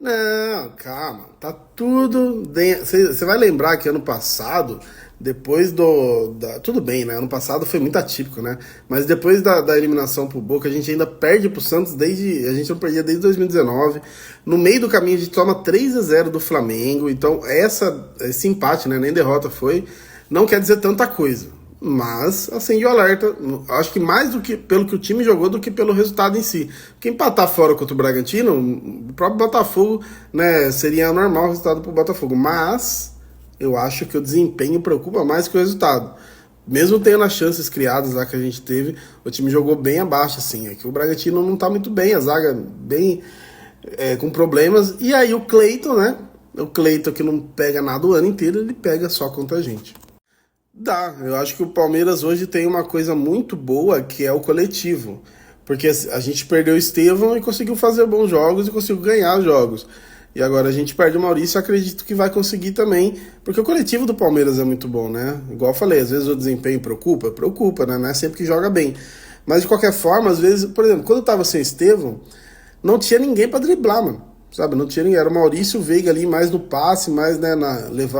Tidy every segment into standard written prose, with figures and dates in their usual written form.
Não, calma, tá tudo dentro. Você vai lembrar que ano passado, depois tudo bem, né? Ano passado foi muito atípico, né? Mas depois da eliminação pro Boca, a gente ainda perde pro Santos desde. A gente não perdia desde 2019. No meio do caminho, a gente toma 3-0 do Flamengo. Então, esse empate, né? Nem derrota foi. Não quer dizer tanta coisa. Mas acende o alerta, acho que mais do que pelo que o time jogou do que pelo resultado em si. Porque empatar fora contra o Bragantino, o próprio Botafogo, né, seria normal o resultado para o Botafogo. Mas eu acho que o desempenho preocupa mais que o resultado. Mesmo tendo as chances criadas lá que a gente teve, o time jogou bem abaixo, assim. É que o Bragantino não tá muito bem, a zaga bem com problemas. E aí o Cleiton, né? O Cleiton que não pega nada o ano inteiro, ele pega só contra a gente. Dá, eu acho que o Palmeiras hoje tem uma coisa muito boa que é o coletivo. Porque a gente perdeu o Estevão e conseguiu fazer bons jogos e conseguiu ganhar jogos. E agora a gente perde o Maurício e acredito que vai conseguir também. Porque o coletivo do Palmeiras é muito bom, né? Igual eu falei, às vezes o desempenho preocupa, né? Não é sempre que joga bem. Mas de qualquer forma, às vezes, por exemplo, quando eu tava sem Estevão, não tinha ninguém pra driblar, mano. Sabe, não tinha ninguém. Era o Maurício e o Veiga ali mais no passe, mais, né,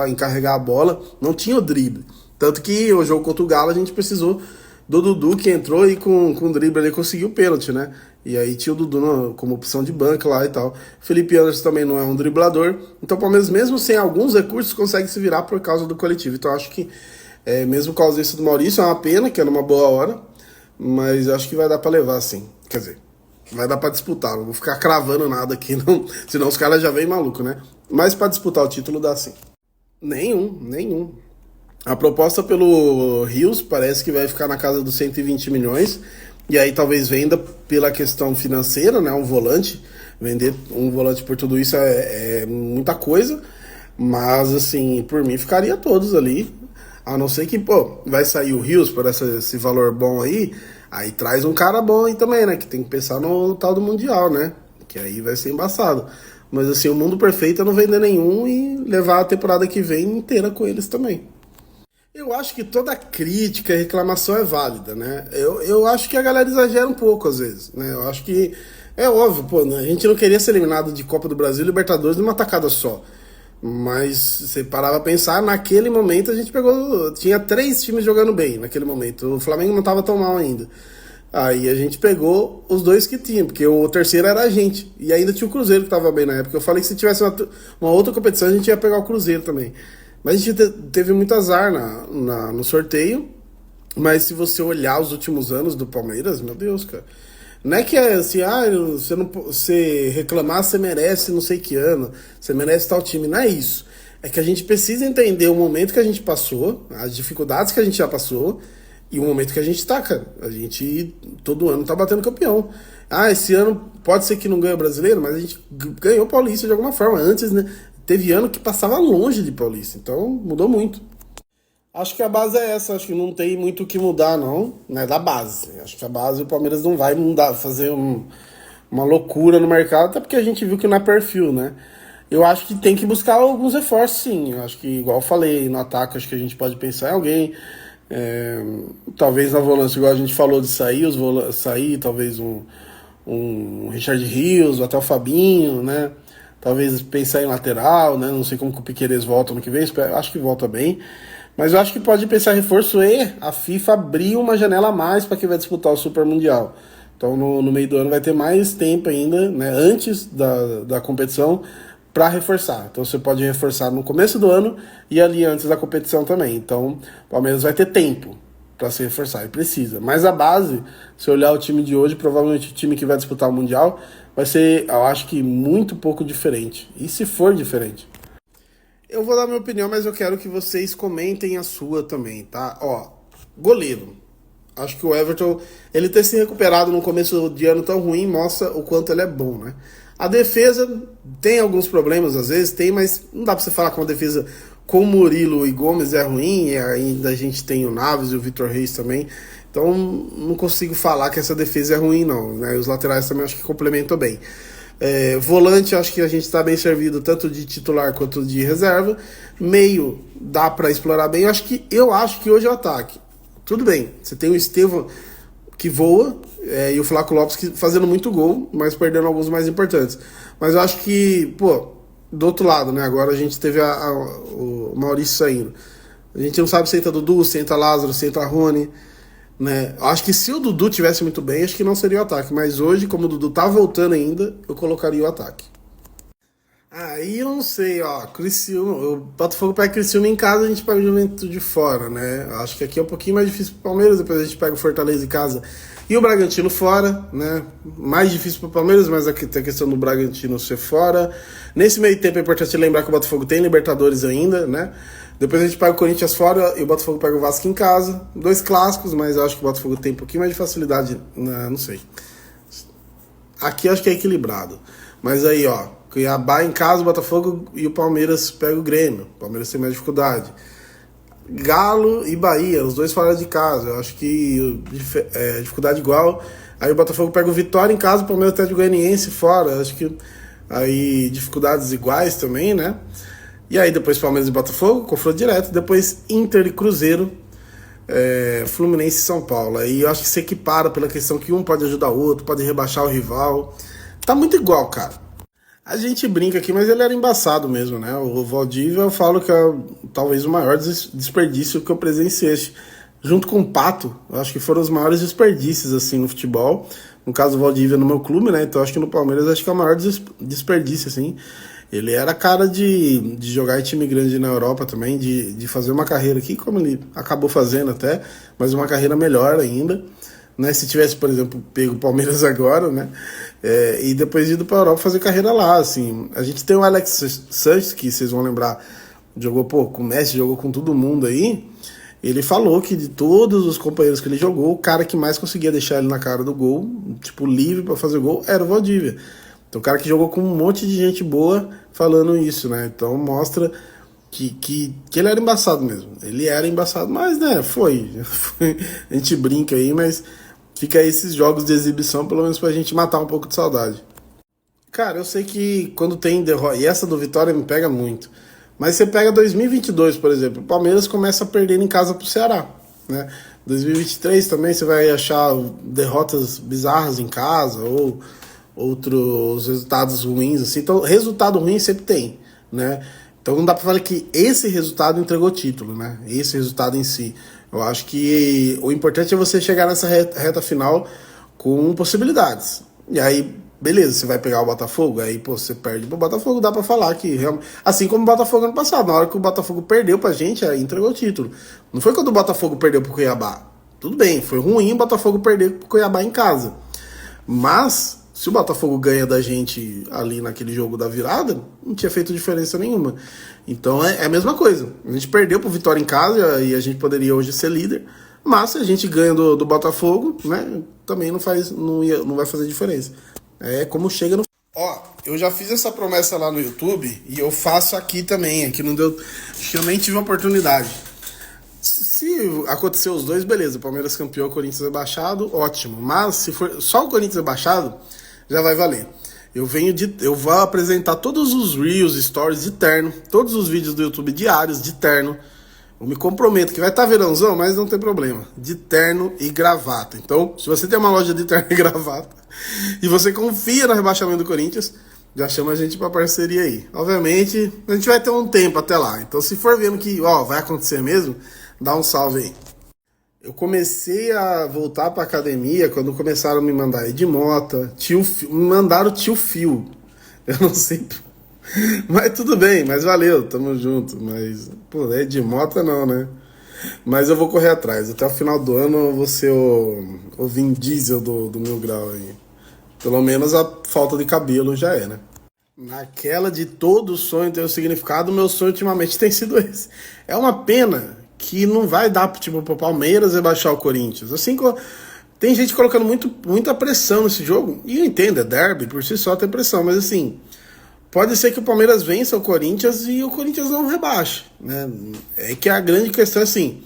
encarregar a bola. Não tinha o drible. Tanto que o jogo contra o Galo a gente precisou do Dudu, que entrou e com o drible ali conseguiu o pênalti, né? E aí tinha o Dudu como opção de banca lá e tal. Felipe Anderson também não é um driblador. Então o Palmeiras, mesmo sem alguns recursos, consegue se virar por causa do coletivo. Então acho que, mesmo por causa disso do Maurício, é uma pena, que era uma boa hora. Mas acho que vai dar pra levar, sim. Quer dizer, vai dar pra disputar. Não vou ficar cravando nada aqui, não. Senão os caras já vêm maluco, né? Mas pra disputar o título dá sim. Nenhum. A proposta pelo Rios parece que vai ficar na casa dos 120 milhões. E aí talvez venda pela questão financeira, né? Um volante. Vender um volante por tudo isso é muita coisa. Mas, assim, por mim ficaria todos ali. A não ser que, pô, vai sair o Rios por esse valor bom aí. Aí traz um cara bom aí também, né? Que tem que pensar no tal do Mundial, né? Que aí vai ser embaçado. Mas, assim, o mundo perfeito é não vender nenhum e levar a temporada que vem inteira com eles também. Eu acho que toda crítica e reclamação é válida, né? Eu acho que a galera exagera um pouco às vezes, né? Eu acho que é óbvio, pô, né? A gente não queria ser eliminado de Copa do Brasil e Libertadores numa tacada só. Mas você parava a pensar, naquele momento a gente pegou. Tinha 3 times jogando bem naquele momento. O Flamengo não estava tão mal ainda. Aí a gente pegou os dois que tinha, porque o terceiro era a gente. E ainda tinha o Cruzeiro que estava bem na época. Eu falei que se tivesse uma outra competição a gente ia pegar o Cruzeiro também. Mas a gente teve muito azar no sorteio. Mas se você olhar os últimos anos do Palmeiras, meu Deus, cara. Não é que é assim, você reclamar, você merece não sei que ano, você merece tal time. Não é isso. É que a gente precisa entender o momento que a gente passou, as dificuldades que a gente já passou e o momento que a gente tá, cara. A gente todo ano tá batendo campeão. Esse ano pode ser que não ganhe o brasileiro, mas a gente ganhou o Paulista de alguma forma. Antes, né? Teve ano que passava longe de Paulista, então mudou muito. Acho que a base é essa, acho que não tem muito o que mudar, não, né, da base. Acho que a base o Palmeiras não vai mudar, fazer uma loucura no mercado, até porque a gente viu que não é perfil, né? Eu acho que tem que buscar alguns reforços, sim. Eu acho que, igual eu falei, no ataque, acho que a gente pode pensar em alguém. Talvez na volância, igual a gente falou de sair, sair, talvez um Richard Rios, até o Fabinho, né? Talvez pensar em lateral, né? Não sei como que o Piquerez volta no que vem, acho que volta bem. Mas eu acho que pode pensar em reforço e a FIFA abrir uma janela a mais para quem vai disputar o Super Mundial. Então no meio do ano vai ter mais tempo ainda, né? Antes da competição, para reforçar. Então você pode reforçar no começo do ano e ali antes da competição também. Então o Palmeiras vai ter tempo para se reforçar, e precisa. Mas a base, se olhar o time de hoje, provavelmente o time que vai disputar o Mundial vai ser, eu acho que muito pouco diferente. E se for diferente? Eu vou dar minha opinião, mas eu quero que vocês comentem a sua também, tá? Ó, goleiro. Acho que o Everton, ele ter se recuperado no começo de ano tão ruim, mostra o quanto ele é bom, né? A defesa tem alguns problemas, às vezes tem, mas não dá pra você falar que uma defesa com Murilo e Gomes é ruim, e ainda a gente tem o Naves e o Vitor Reis também. Então não consigo falar que essa defesa é ruim, não, né? Os laterais também acho que complementam bem. Volante, acho que a gente está bem servido tanto de titular quanto de reserva. Meio dá para explorar bem. Eu acho que hoje é o ataque. Tudo bem, você tem o Estevão. que voa, e o Flaco Lopes que fazendo muito gol, mas perdendo alguns mais importantes. Mas eu acho que, pô, do outro lado, né? Agora a gente teve o Maurício saindo. A gente não sabe se entra Dudu, se entra Lázaro, se entra Rony, né? Eu acho que se o Dudu tivesse muito bem, acho que não seria o ataque. Mas hoje, como o Dudu tá voltando ainda, eu colocaria o ataque. Aí eu não sei, ó, Criciúma, o Botafogo pega Criciúma em casa, a gente pega o Juventude fora, né? Eu acho que aqui é um pouquinho mais difícil pro Palmeiras, depois a gente pega o Fortaleza em casa e o Bragantino fora, né? Mais difícil pro Palmeiras, mas aqui tem a questão do Bragantino ser fora. Nesse meio tempo é importante lembrar que o Botafogo tem Libertadores ainda, né? Depois a gente pega o Corinthians fora e o Botafogo pega o Vasco em casa. Dois clássicos, mas eu acho que o Botafogo tem um pouquinho mais de facilidade, né? Não sei. Aqui eu acho que é equilibrado. Mas aí, ó, Cuiabá em casa, o Botafogo e o Palmeiras pega o Grêmio. O Palmeiras tem mais dificuldade. Galo e Bahia, os dois fora de casa. Eu acho que dificuldade igual. Aí o Botafogo pega o Vitória em casa, o Palmeiras até de Goianiense fora. Eu acho que aí dificuldades iguais também, né? E aí depois Palmeiras e Botafogo, confronto direto. Depois Inter e Cruzeiro, Fluminense e São Paulo. Aí eu acho que se equipara pela questão que um pode ajudar o outro, pode rebaixar o rival. Tá muito igual, cara. A gente brinca aqui, mas ele era embaçado mesmo, né? O Valdívia, eu falo que é talvez o maior desperdício que eu presenciei. Junto com o Pato, eu acho que foram os maiores desperdícios, assim, no futebol. No caso, o Valdívia no meu clube, né? Então, acho que no Palmeiras, acho que é o maior desperdício, assim. Ele era cara de jogar em time grande na Europa também, de fazer uma carreira aqui, como ele acabou fazendo até, mas uma carreira melhor ainda. Né, se tivesse, por exemplo, pego o Palmeiras agora, né, e depois ido para a Europa fazer carreira lá, assim. A gente tem o Alex Sanches, que vocês vão lembrar, jogou com o Messi, jogou com todo mundo aí. Ele falou que de todos os companheiros que ele jogou, o cara que mais conseguia deixar ele na cara do gol, tipo, livre para fazer gol, era o Valdívia. Então, o cara que jogou com um monte de gente boa falando isso, né, então mostra que ele era embaçado mesmo. Ele era embaçado, mas, né, foi. A gente brinca aí, mas fica aí esses jogos de exibição, pelo menos pra gente matar um pouco de saudade. Cara, eu sei que quando tem derrota, e essa do Vitória me pega muito, mas você pega 2022, por exemplo, o Palmeiras começa a perder em casa pro Ceará, né? 2023 também você vai achar derrotas bizarras em casa, ou outros resultados ruins, assim. Então, resultado ruim sempre tem, né? Então não dá pra falar que esse resultado entregou título, né? Esse resultado em si. Eu acho que o importante é você chegar nessa reta final com possibilidades. E aí, beleza, você vai pegar o Botafogo, aí pô, você perde pro Botafogo, dá pra falar que realmente. Assim como o Botafogo ano passado, na hora que o Botafogo perdeu pra gente, aí entregou o título. Não foi quando o Botafogo perdeu pro Cuiabá. Tudo bem, foi ruim o Botafogo perder pro Cuiabá em casa. Mas se o Botafogo ganha da gente ali naquele jogo da virada, não tinha feito diferença nenhuma. Então é a mesma coisa. A gente perdeu pro Vitória em casa e a gente poderia hoje ser líder, mas se a gente ganha do Botafogo, né, também não vai fazer diferença. É como chega no... Ó, eu já fiz essa promessa lá no YouTube e eu faço aqui também. Aqui não deu... Acho que eu nem tive oportunidade. Se acontecer os dois, beleza. Palmeiras campeão, Corinthians rebaixado, ótimo. Mas se for só o Corinthians rebaixado, já vai valer. Eu vou apresentar todos os Reels, Stories de terno, todos os vídeos do YouTube diários de terno. Eu me comprometo que vai estar verãozão, mas não tem problema. De terno e gravata. Então, se você tem uma loja de terno e gravata e você confia no rebaixamento do Corinthians, já chama a gente pra parceria aí. Obviamente, a gente vai ter um tempo até lá. Então, se for vendo que vai acontecer mesmo, dá um salve aí. Eu comecei a voltar pra academia quando começaram a me mandar Edmota, me mandaram o Tio Fio. Eu não sei. Mas tudo bem, mas valeu, tamo junto. Mas, pô, Edmota não, né? Mas eu vou correr atrás. Até o final do ano eu vou ser o Vin Diesel do meu grau aí. Pelo menos a falta de cabelo já é, né? Naquela de todo sonho ter um significado, meu sonho ultimamente tem sido esse. É uma pena que não vai dar tipo, pro Palmeiras rebaixar o Corinthians. Assim, tem gente colocando muita pressão nesse jogo. E eu entendo, é derby, por si só tem pressão. Mas assim, pode ser que o Palmeiras vença o Corinthians e o Corinthians não rebaixe, né? É que a grande questão é assim,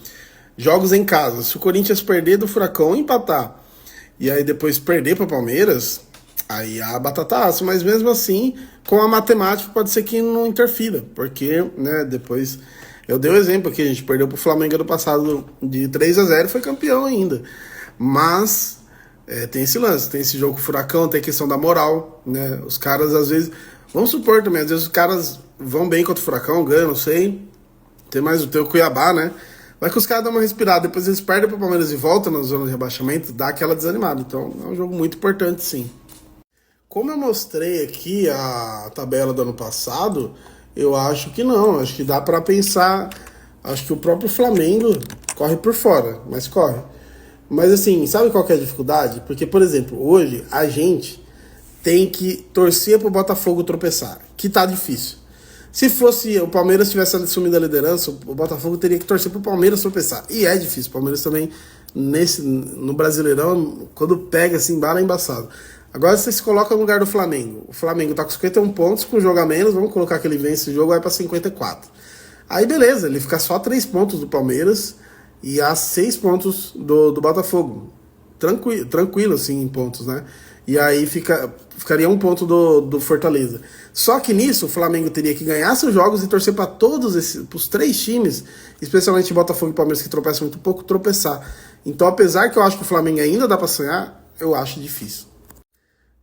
jogos em casa. Se o Corinthians perder do Furacão ou empatar, e aí depois perder para o Palmeiras, aí a batata assa. Mas mesmo assim, com a matemática pode ser que não interfira. Porque, né, depois... Eu dei o exemplo aqui, a gente perdeu pro Flamengo ano passado de 3-0 e foi campeão ainda. Mas Tem esse lance, tem esse jogo com o Furacão, tem a questão da moral, né? Os caras, às vezes, vamos supor também, às vezes os caras vão bem contra o Furacão, ganham, não sei. Tem o Cuiabá, né? Vai que os caras dão uma respirada, depois eles perdem pro Palmeiras e voltam na zona de rebaixamento, dá aquela desanimada. Então é um jogo muito importante, sim. Como eu mostrei aqui a tabela do ano passado, eu acho que não. Acho que dá pra pensar. Acho que o próprio Flamengo corre por fora, mas corre. Mas assim, sabe qual que é a dificuldade? Porque, por exemplo, hoje a gente tem que torcer pro Botafogo tropeçar, que tá difícil. Se fosse o Palmeiras tivesse assumido a liderança, o Botafogo teria que torcer pro Palmeiras tropeçar. E é difícil. O Palmeiras também, no Brasileirão, quando pega assim, bala é embaçado. Agora você se coloca no lugar do Flamengo. O Flamengo tá com 51 pontos, com um jogo a menos, vamos colocar que ele vence o jogo, vai pra 54. Aí beleza, ele fica só 3 pontos do Palmeiras e a 6 pontos do Botafogo. Tranquilo, assim, em pontos, né? E aí ficaria 1 ponto do Fortaleza. Só que nisso, o Flamengo teria que ganhar seus jogos e torcer para os 3 times, especialmente Botafogo e Palmeiras, que tropeçam muito pouco, tropeçar. Então, apesar que eu acho que o Flamengo ainda dá para sonhar, eu acho difícil.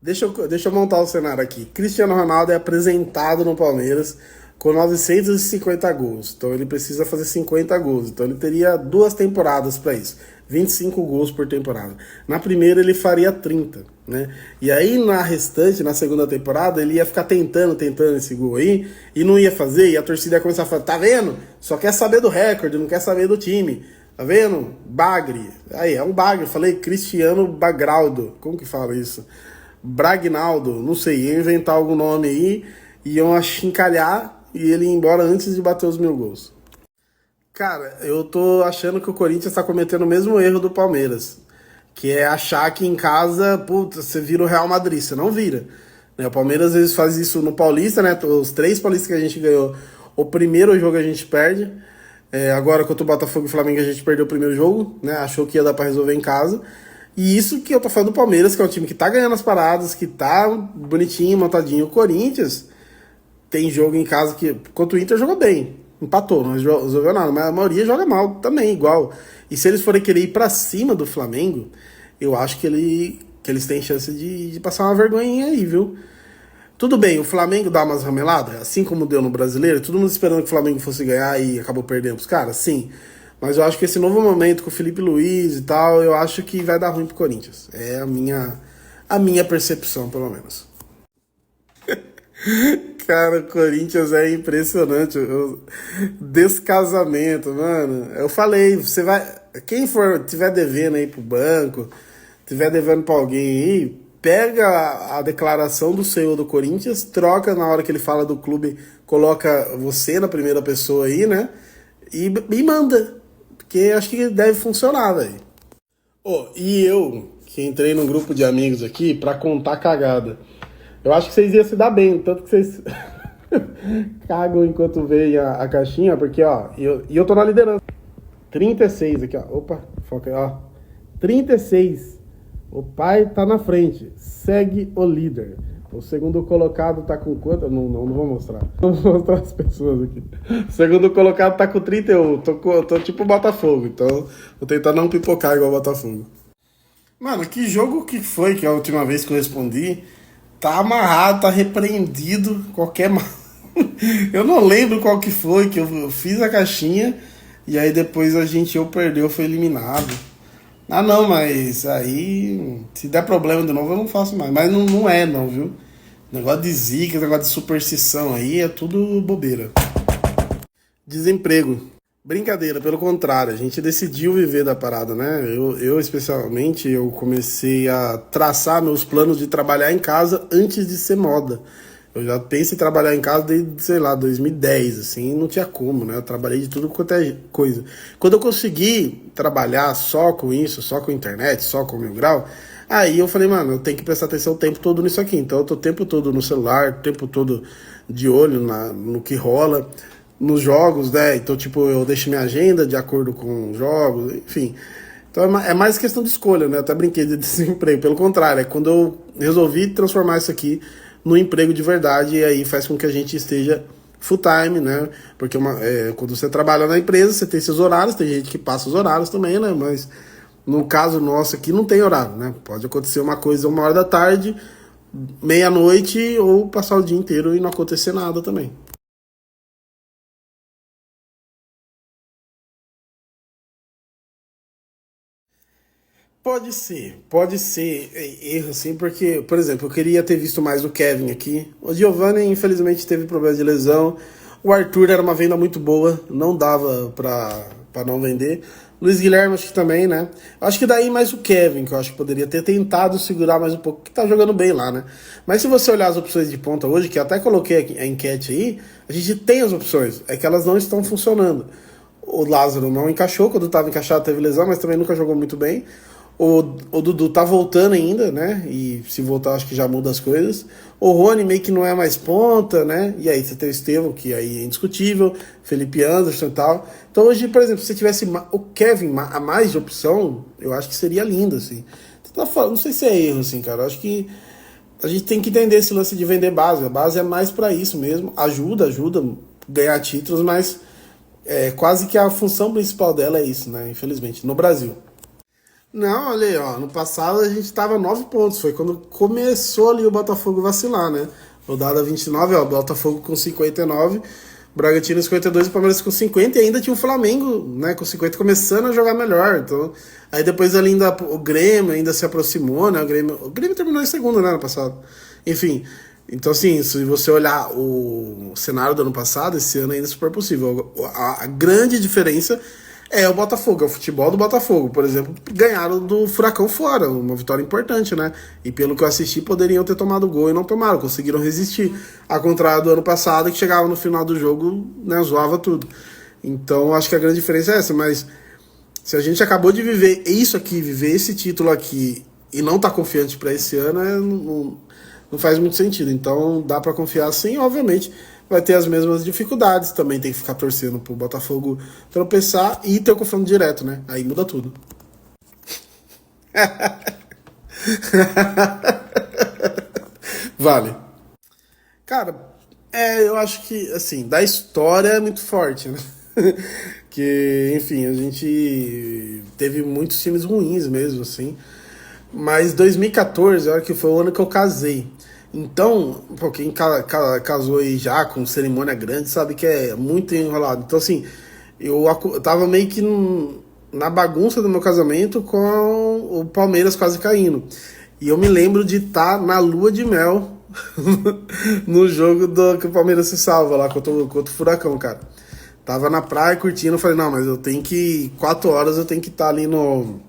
Deixa eu montar o cenário aqui. Cristiano Ronaldo é apresentado no Palmeiras com 950 gols. Então ele precisa fazer 50 gols. Então ele teria 2 temporadas para isso. 25 gols por temporada. Na primeira ele faria 30, né? E aí na restante, na segunda temporada, ele ia ficar tentando esse gol aí e não ia fazer. E a torcida ia começar a falar, tá vendo? Só quer saber do recorde, não quer saber do time. Tá vendo? Bagre. Aí, é um bagre. Eu falei Cristiano Bagraldo. Como que fala isso? Bragnaldo, não sei, ia inventar algum nome aí, iam achincalhar e ele ia embora antes de bater os 1000 gols. Cara, eu tô achando que o Corinthians tá cometendo o mesmo erro do Palmeiras, que é achar que em casa, puta, você vira o Real Madrid, você não vira. Né? O Palmeiras às vezes faz isso no Paulista, né? Os 3 paulistas que a gente ganhou, o primeiro jogo a gente perde. Agora contra o Botafogo e o Flamengo a gente perdeu o primeiro jogo, né? Achou que ia dar pra resolver em casa. E isso que eu tô falando do Palmeiras, que é um time que tá ganhando as paradas, que tá bonitinho, montadinho. O Corinthians tem jogo em casa que, contra o Inter, jogou bem. Empatou, não resolveu nada, mas a maioria joga mal também, igual. E se eles forem querer ir pra cima do Flamengo, eu acho que eles têm chance de passar uma vergonhinha aí, viu? Tudo bem, o Flamengo dá umas rameladas, assim como deu no Brasileiro, todo mundo esperando que o Flamengo fosse ganhar e acabou perdendo os caras, sim. Mas eu acho que esse novo momento com o Felipe Luiz e tal, eu acho que vai dar ruim pro Corinthians. É a minha percepção, pelo menos. Cara, o Corinthians é impressionante. Descasamento, mano. Eu falei, você vai. Quem for tiver devendo aí pro banco, tiver devendo pra alguém aí, pega a declaração do CEO do Corinthians, troca na hora que ele fala do clube, coloca você na primeira pessoa aí, né? E manda. Porque acho que deve funcionar, velho. E eu, que entrei num grupo de amigos aqui pra contar cagada. Eu acho que vocês iam se dar bem, tanto que vocês cagam enquanto veem a caixinha, porque, ó, eu tô na liderança. 36 aqui, ó. Opa, foca aí, ó. 36. O pai tá na frente. Segue o líder. O segundo colocado tá com quanto? Não vou mostrar. Não vou mostrar as pessoas aqui. O segundo colocado tá com 31. Tô tipo Botafogo, então vou tentar não pipocar igual Botafogo. Mano, que jogo que foi que a última vez que eu respondi? Tá amarrado, tá repreendido, qualquer mal. Eu não lembro qual que foi, que eu fiz a caixinha e aí depois eu perdeu, foi eliminado. Ah não, mas aí se der problema de novo eu não faço mais. Mas não é não, viu? Negócio de zica, negócio de superstição aí é tudo bobeira. Desemprego. Brincadeira, pelo contrário, a gente decidiu viver da parada, né? Eu especialmente, eu comecei a traçar meus planos de trabalhar em casa antes de ser moda. Eu já penso em trabalhar em casa desde, sei lá, 2010, assim, não tinha como, né? Eu trabalhei de tudo quanto é coisa. Quando eu consegui trabalhar só com isso, só com internet, só com o 1000 grau, aí eu falei, mano, eu tenho que prestar atenção o tempo todo nisso aqui. Então eu tô o tempo todo no celular, o tempo todo de olho no que rola, nos jogos, né? Então, tipo, eu deixo minha agenda de acordo com os jogos, enfim. Então é mais questão de escolha, né? Eu até brinquei de desemprego. Pelo contrário, é quando eu resolvi transformar isso aqui no emprego de verdade, e aí faz com que a gente esteja full time, né? Porque quando você trabalha na empresa, você tem seus horários, tem gente que passa os horários também, né? Mas No caso nosso aqui não tem horário, né? Pode acontecer uma coisa 1 hora da tarde, meia-noite, ou passar o dia inteiro e não acontecer nada também. Pode ser erro, assim, porque, por exemplo, eu queria ter visto mais o Kevin aqui. O Giovanni, infelizmente, teve problema de lesão. O Arthur era uma venda muito boa, não dava pra não vender. Luiz Guilherme, acho que também, né? Acho que daí mais o Kevin, que eu acho que poderia ter tentado segurar mais um pouco, que tá jogando bem lá, né? Mas se você olhar as opções de ponta hoje, que eu até coloquei aqui a enquete aí, a gente tem as opções, é que elas não estão funcionando. O Lázaro não encaixou, quando estava encaixado teve lesão, mas também nunca jogou muito bem. O Dudu tá voltando ainda, né? E se voltar, acho que já muda as coisas. O Rony meio que não é mais ponta, né? E aí você tem o Estevão, que aí é indiscutível, Felipe Anderson e tal. Então hoje, por exemplo, se você tivesse o Kevin a mais de opção, eu acho que seria lindo, assim. Não sei se é erro, assim, cara. Eu acho que a gente tem que entender esse lance de vender base. A base é mais para isso mesmo. Ajuda ganhar títulos, mas quase que a função principal dela é isso, né? Infelizmente, no Brasil. Não, olha aí, ó. No passado a gente tava 9 pontos. Foi quando começou ali o Botafogo vacilar, né? Rodada 29, ó. Botafogo com 59, Bragantino 52 e Palmeiras com 50. E ainda tinha o Flamengo, né? Com 50 começando a jogar melhor. Então, aí depois ali ainda o Grêmio ainda se aproximou, né? O Grêmio terminou em segundo, né? No passado. Enfim. Então, assim, se você olhar o cenário do ano passado, esse ano ainda é super possível. A grande diferença é o Botafogo, é o futebol do Botafogo. Por exemplo, ganharam do Furacão fora, uma vitória importante, né? E pelo que eu assisti, poderiam ter tomado gol e não tomaram, conseguiram resistir. Ao contrário do ano passado, que chegava no final do jogo, né, zoava tudo. Então, acho que a grande diferença é essa, mas se a gente acabou de viver isso aqui, viver esse título aqui, e não tá confiante para esse ano, não faz muito sentido. Então, dá para confiar sim, obviamente vai ter as mesmas dificuldades. Também tem que ficar torcendo pro Botafogo tropeçar e ter o confronto direto, né? Aí muda tudo. Vale. Cara, eu acho que, assim, da história é muito forte, né? Que, enfim, a gente teve muitos times ruins mesmo, assim. Mas 2014, a hora que foi o ano que eu casei. Então, pô, quem casou aí já com cerimônia grande sabe que é muito enrolado. Então, assim, eu tava meio que na bagunça do meu casamento com o Palmeiras quase caindo. E eu me lembro de estar na lua de mel no jogo que o Palmeiras se salva lá contra o Furacão, cara. Tava na praia curtindo, falei, não, mas eu tenho que, 4 horas eu tenho que estar ali no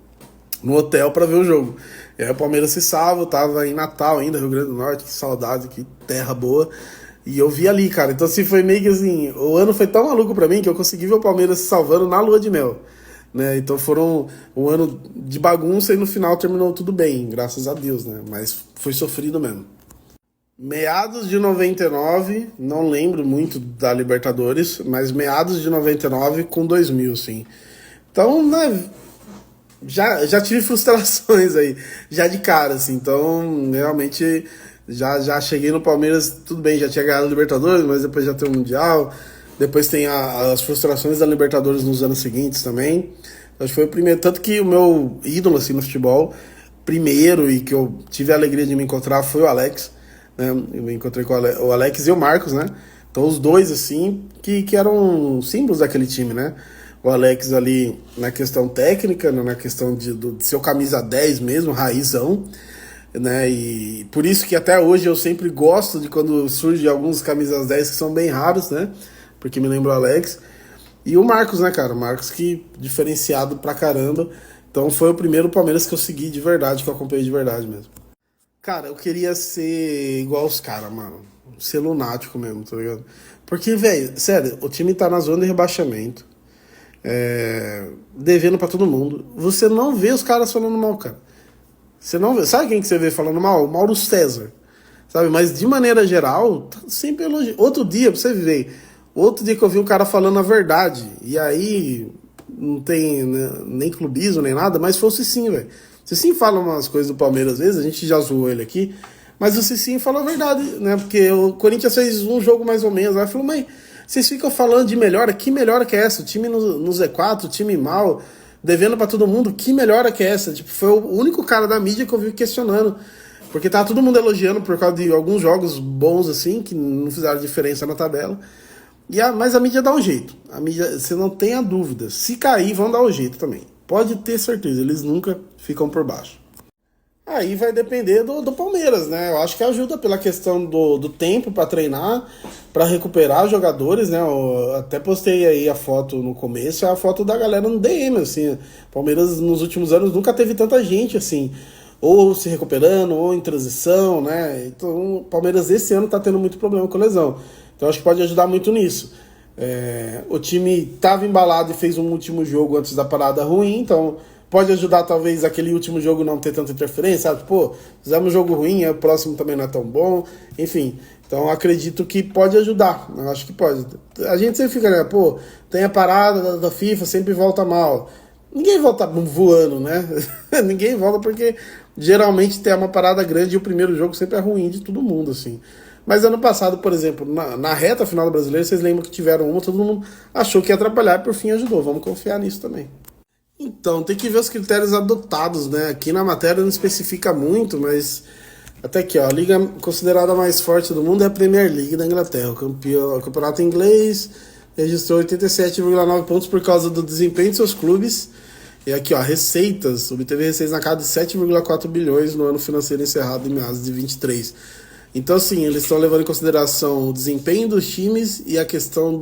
hotel pra ver o jogo. E aí o Palmeiras se salva, eu tava em Natal ainda, Rio Grande do Norte, que saudade, que terra boa. E eu vi ali, cara. Então, assim, foi meio que assim, o ano foi tão maluco pra mim que eu consegui ver o Palmeiras se salvando na lua de mel. Né? Então foram um ano de bagunça e no final terminou tudo bem, graças a Deus, né? Mas foi sofrido mesmo. Meados de 99, não lembro muito da Libertadores, mas meados de 99 com 2000, sim. Então, né, já tive frustrações aí, já de cara, assim. Então, realmente, já cheguei no Palmeiras, tudo bem, já tinha ganhado a Libertadores, mas depois já tem o Mundial. Depois tem as frustrações da Libertadores nos anos seguintes também. Acho que foi o primeiro, tanto que o meu ídolo, assim, no futebol, primeiro, e que eu tive a alegria de me encontrar, foi o Alex, né? Eu me encontrei com o Alex e o Marcos, né? Então, os dois, assim, que eram símbolos daquele time, né? O Alex ali na questão técnica, né, na questão de ser o camisa 10 mesmo, raizão, né? E por isso que até hoje eu sempre gosto de quando surgem alguns camisas 10 que são bem raros, né? Porque me lembra o Alex. E o Marcos, né, cara? O Marcos que diferenciado pra caramba. Então foi o primeiro Palmeiras que eu segui de verdade, que eu acompanhei de verdade mesmo. Cara, eu queria ser igual os caras, mano. Ser lunático mesmo, tá ligado? Porque, velho, sério, o time tá na zona de rebaixamento. Devendo pra todo mundo. Você não vê os caras falando mal, cara. Você não vê. Sabe quem que você vê falando mal? O Mauro César. Sabe? Mas de maneira geral, tá sempre elogio. Outro dia, pra você ver. Outro dia que eu vi um cara falando a verdade. E aí, não tem, né, nem clubismo, nem nada, mas foi o Cicinho, velho. O Cicinho fala umas coisas do Palmeiras às vezes, a gente já zoou ele aqui. Mas o Cicinho fala a verdade, né? Porque o Corinthians fez um jogo mais ou menos. Aí falou, mas vocês ficam falando de melhora, que melhora que é essa? O time no Z4, o time mal. devendo pra todo mundo, que melhora que é essa? Tipo, foi o único cara da mídia que eu vi questionando. Porque tava todo mundo elogiando por causa de alguns jogos bons, assim, que não fizeram diferença na tabela. Mas a mídia dá um jeito. A mídia, você não tenha dúvida. Se cair, vão dar um jeito também. Pode ter certeza, eles nunca ficam por baixo. Aí vai depender do Palmeiras, né? Eu acho que ajuda pela questão do tempo para treinar, para recuperar os jogadores, né? Eu até postei aí a foto no começo, é a foto da galera no DM, assim. Palmeiras nos últimos anos nunca teve tanta gente, assim, ou se recuperando, ou em transição, né? Então o Palmeiras esse ano tá tendo muito problema com lesão. Então acho que pode ajudar muito nisso. O time estava embalado e fez um último jogo antes da parada ruim, então pode ajudar talvez aquele último jogo não ter tanta interferência, sabe? Pô, fizemos um jogo ruim, o próximo também não é tão bom, enfim. Então acredito que pode ajudar, eu acho que pode. A gente sempre fica, né? Pô, tem a parada da FIFA, sempre volta mal. Ninguém volta voando, né? Ninguém volta porque geralmente tem uma parada grande e o primeiro jogo sempre é ruim de todo mundo, assim. Mas ano passado, por exemplo, na reta final do Brasileiro, vocês lembram que tiveram uma, todo mundo achou que ia atrapalhar e por fim ajudou. Vamos confiar nisso também. Então, tem que ver os critérios adotados, né? Aqui na matéria não especifica muito, mas até aqui, ó, a liga considerada mais forte do mundo é a Premier League da Inglaterra. O campeonato inglês registrou 87,9 pontos por causa do desempenho de seus clubes. E aqui, ó, receitas. Obteve receitas na casa de 7,4 bilhões no ano financeiro encerrado em meados de 23. Então, assim, eles estão levando em consideração o desempenho dos times e a questão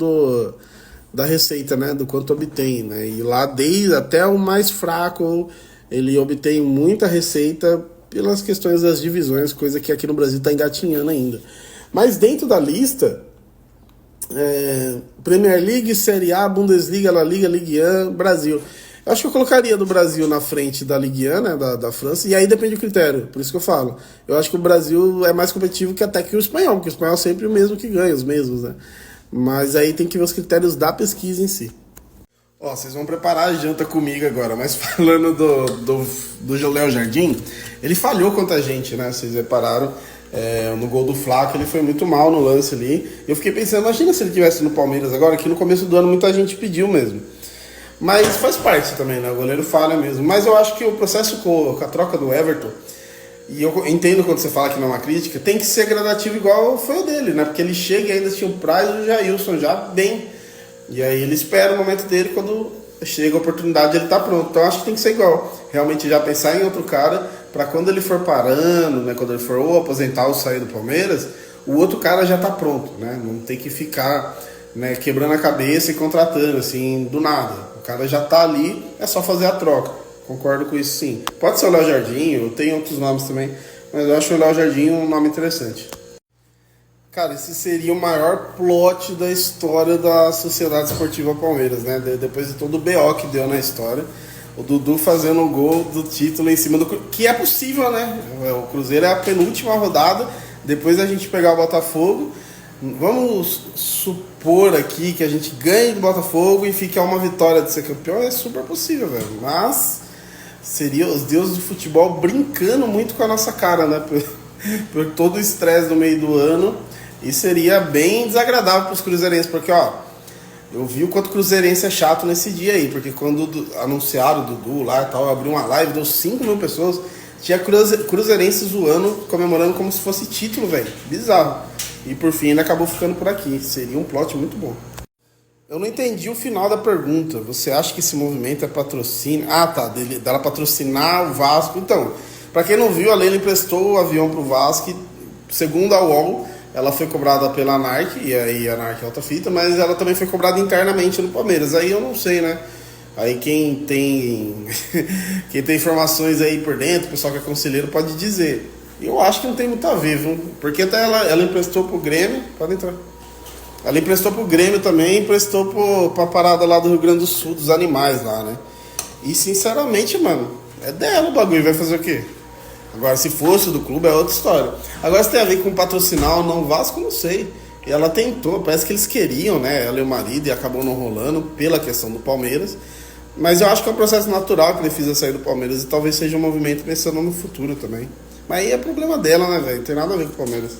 da receita, né, do quanto obtém, né, e lá desde até o mais fraco ele obtém muita receita pelas questões das divisões, coisa que aqui no Brasil está engatinhando ainda. Mas dentro da lista, Premier League, Série A, Bundesliga, La Liga, Ligue 1, Brasil. Eu acho que eu colocaria do Brasil na frente da Ligue 1, né, da França, e aí depende do critério, por isso que eu falo. Eu acho que o Brasil é mais competitivo que até que o espanhol, porque o espanhol é sempre o mesmo que ganha, os mesmos, né. Mas aí tem que ver os critérios da pesquisa em si. Ó, vocês vão preparar a janta comigo agora, mas falando do Léo Jardim, ele falhou contra a gente, né? Vocês repararam, no gol do Flaco, ele foi muito mal no lance ali. Eu fiquei pensando, imagina se ele tivesse no Palmeiras agora, que no começo do ano muita gente pediu mesmo. Mas faz parte também, né? O goleiro falha mesmo. Mas eu acho que o processo com a troca do Everton, e eu entendo quando você fala que não é uma crítica, tem que ser gradativo igual foi o dele, né? Porque ele chega e ainda tinha o Praz e o Jailson já bem. E aí ele espera o momento dele, quando chega a oportunidade ele tá pronto. Então acho que tem que ser igual. Realmente já pensar em outro cara, para quando ele for parando, né? Quando ele for ou aposentar ou sair do Palmeiras, o outro cara já tá pronto, né? Não tem que ficar, né, quebrando a cabeça e contratando, assim, do nada. O cara já tá ali, é só fazer a troca. Concordo com isso, sim. Pode ser o Léo Jardim, eu tenho outros nomes também, mas eu acho o Léo Jardim um nome interessante. Cara, esse seria o maior plot da história da Sociedade Esportiva Palmeiras, né? Depois de todo o BO que deu na história. O Dudu fazendo o gol do título em cima do Cruzeiro, que é possível, né? O Cruzeiro é a penúltima rodada, depois da gente pegar o Botafogo. Vamos supor aqui que a gente ganhe do Botafogo e fique a uma vitória de ser campeão, é super possível, velho. Mas seria os deuses do futebol brincando muito com a nossa cara, né? Por todo o estresse no meio do ano. E seria bem desagradável para os cruzeirenses, porque, ó, eu vi o quanto o cruzeirense é chato nesse dia aí, porque quando anunciaram o Dudu lá e tal, abriu uma live, deu 5 mil pessoas, tinha cruzeirense zoando, comemorando como se fosse título, velho. Bizarro. E por fim ainda acabou ficando por aqui. Seria um plot muito bom. Eu não entendi o final da pergunta. Você acha que esse movimento é patrocínio? Ah, tá. Dela patrocinar o Vasco. Então, pra quem não viu, a Leila emprestou o avião pro Vasco. E, segundo a UOL, ela foi cobrada pela ANARC, e aí a ANARC é outra fita, mas ela também foi cobrada internamente no Palmeiras. Aí eu não sei, né? Aí quem tem informações aí por dentro, o pessoal que é conselheiro, pode dizer. Eu acho que não tem muito a ver, viu? Porque até ela emprestou pro Grêmio, pode entrar. Ela emprestou pro Grêmio também, emprestou pra parada lá do Rio Grande do Sul, dos animais lá, né? E sinceramente, mano, é dela o bagulho, vai fazer o quê? Agora, se fosse do clube, é outra história. Agora, se tem a ver com patrocinar ou não, Vasco, não sei. E ela tentou, parece que eles queriam, né? Ela e o marido, e acabou não rolando pela questão do Palmeiras. Mas eu acho que é um processo natural que ele fez a sair do Palmeiras e talvez seja um movimento pensando no futuro também. Mas aí é problema dela, né, velho? Não tem nada a ver com o Palmeiras.